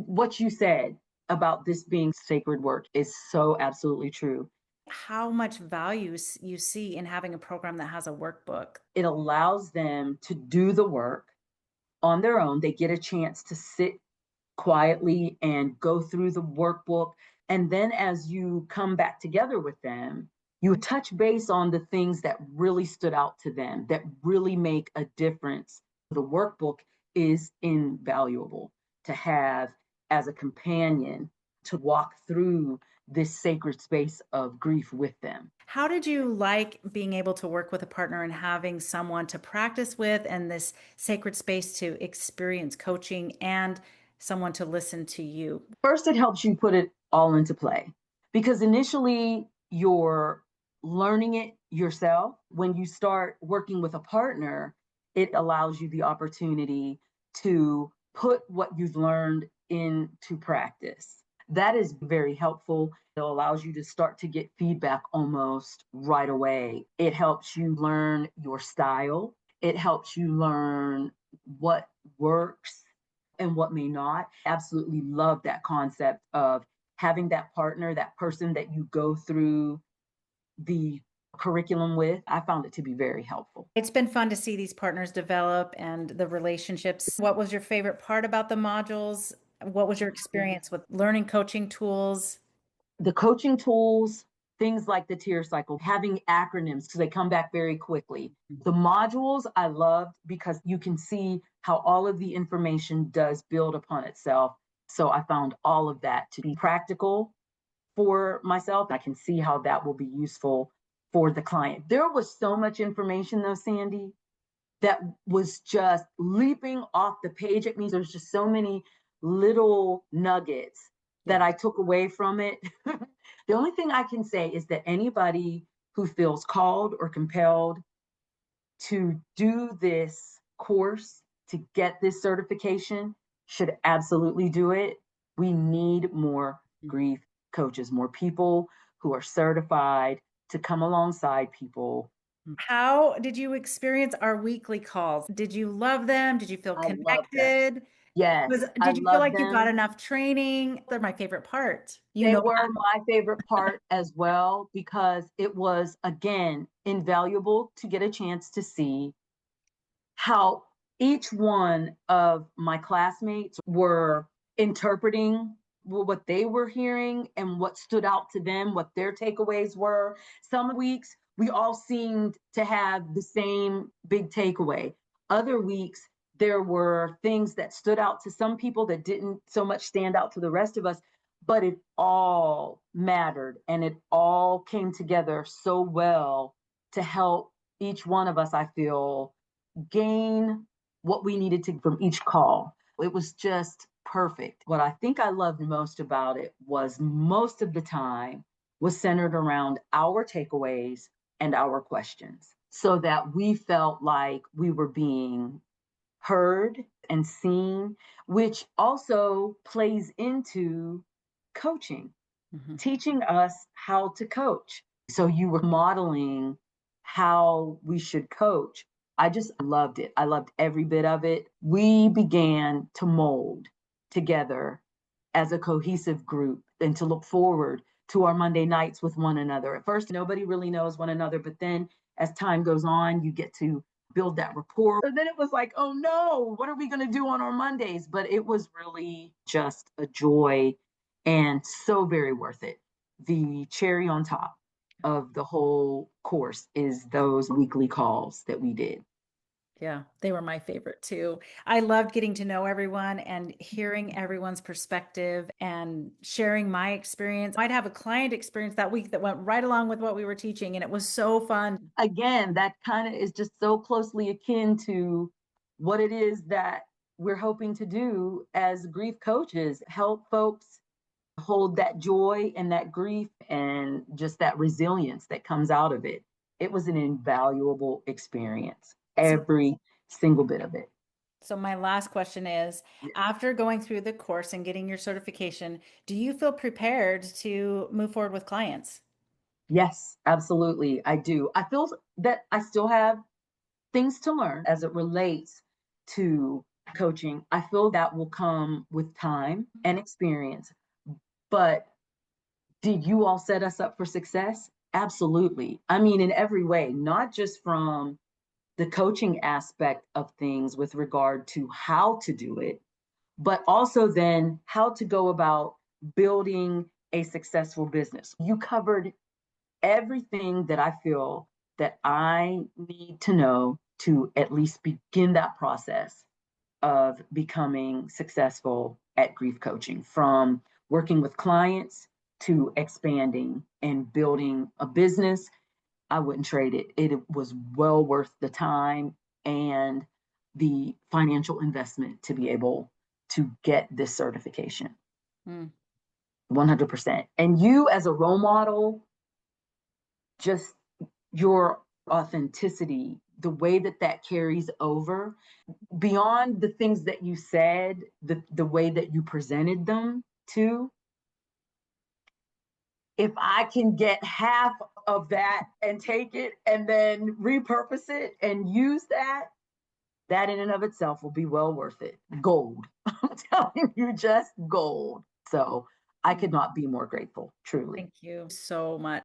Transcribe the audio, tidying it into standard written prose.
what you said about this being sacred work is so absolutely true. How much value you see in having a program that has a workbook. It allows them to do the work on their own. They get a chance to sit quietly and go through the workbook. And then as you come back together with them, you touch base on the things that really stood out to them, that really make a difference. The workbook is invaluable to have as a companion to walk through this sacred space of grief with them. How did you like being able to work with a partner and having someone to practice with and this sacred space to experience coaching and someone to listen to you? First, it helps you put it all into play because initially you're learning it yourself. When you start working with a partner, it allows you the opportunity to put what you've learned into practice. That is very helpful. It allows you to start to get feedback almost right away. It helps you learn your style. It helps you learn what works and what may not. Absolutely love that concept of having that partner, that person that you go through the curriculum with. I found it to be very helpful. It's been fun to see these partners develop and the relationships. What was your favorite part about the modules? What was your experience with learning coaching tools? The coaching tools, things like the tier cycle, having acronyms because they come back very quickly. The modules I loved because you can see how all of the information does build upon itself. So I found all of that to be practical for myself. I can see how that will be useful for the client. There was so much information though, Sandy, that was just leaping off the page. It means there's just so many little nuggets that Yeah. I took away from it. The only thing I can say is that anybody who feels called or compelled to do this course to get this certification should absolutely do it. We need more grief coaches, more people who are certified to come alongside people. How did you experience our weekly calls? Did you love them? Did you feel I love them. connected? Yes, I Did you feel love like you got them. enough training? They're my favorite part. You They know were that. my favorite part as well because it was, again, invaluable to get a chance to see how each one of my classmates were interpreting what they were hearing and what stood out to them, what their takeaways were. Some weeks we all seemed to have the same big takeaway. Other weeks there were things that stood out to some people that didn't so much stand out to the rest of us, but it all mattered and it all came together so well to help each one of us, I feel, gain what we needed to from each call. It was just perfect. What I think I loved most about it was most of the time was centered around our takeaways and our questions so that we felt like we were being heard and seen, which also plays into coaching, Mhm. teaching us how to coach. So you were modeling how we should coach. I just loved it. I loved every bit of it. We began to mold together as a cohesive group and to look forward to our Monday nights with one another. At first, nobody really knows one another, but then as time goes on, you get to build that rapport. And then it was like, oh no, what are we going to do on our Mondays? But it was really just a joy and so very worth it. The cherry on top of the whole course is those weekly calls that we did. Yeah, they were my favorite too. I loved getting to know everyone and hearing everyone's perspective and sharing my experience. I'd have a client experience that week that went right along with what we were teaching, and it was so fun. Again, that kind of is just so closely akin to what it is that we're hoping to do as grief coaches, help folks hold that joy and that grief and just that resilience that comes out of it. It was an invaluable experience, So, every single bit of it. so my last question is, after going through the course and getting your certification, do you feel prepared to move forward with clients? Yes, absolutely. I do. I feel that I still have things to learn as it relates to coaching, I feel that will come with time and experience. But did you all set us up for success? Absolutely. I mean, in every way, not just from the coaching aspect of things with regard to how to do it, but also then how to go about building a successful business. You covered everything that I feel that I need to know to at least begin that process of becoming successful at grief coaching, from working with clients to expanding and building a business. I wouldn't trade it. It was well worth the time and the financial investment to be able to get this certification. Mm. 100%. And you, as a role model, just your authenticity, the way that that carries over beyond the things that you said, the way that you presented them to, if I can get half of that and take it and then repurpose it and use that, that in and of itself will be well worth it. Gold. I'm telling you, just gold. So I could not be more grateful, truly. Thank you so much.